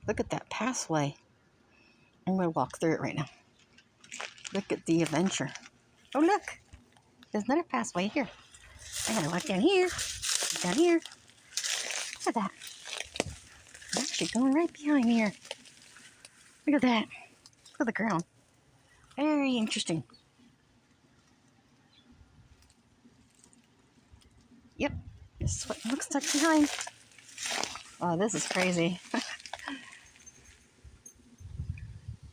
Look at that pathway. I'm going to walk through it right now. Look at the adventure. Oh, look. There's another pathway here. I gotta walk down here. Down here. Look at that. I'm actually going right behind here. Look at that. Look at the ground. Very interesting. Yep. This is what it looks like behind. Oh, this is crazy.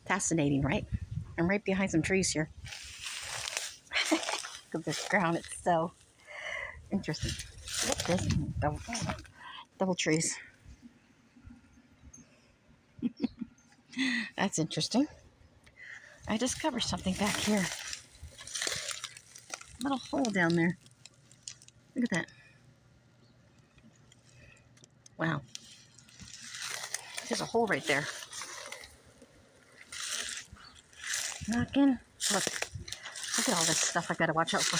Fascinating, right? I'm right behind some trees here. Look at this ground. It's so interesting. Look at this. Double trees. That's interesting. I discovered something back here. Little hole down there. Look at that. Wow. There's a hole right there. Knocking. Look at all this stuff I gotta watch out for.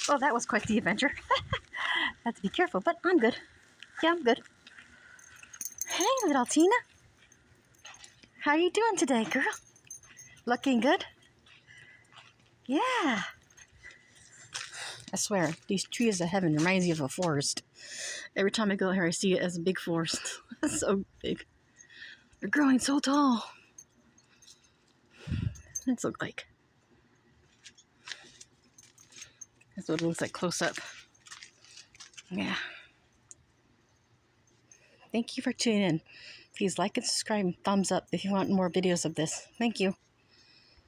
Well, that was quite the adventure. Have to be careful, but I'm good. Yeah, I'm good. Hey, little Tina. How you doing today, girl? Looking good? Yeah. I swear, these trees of heaven reminds me of a forest. Every time I go here, I see it as a big forest. It's so big. They're growing so tall. That's what it looks like. That's what it looks like close up. Yeah. Thank you for tuning in. Please like and subscribe and thumbs up if you want more videos of this. Thank you.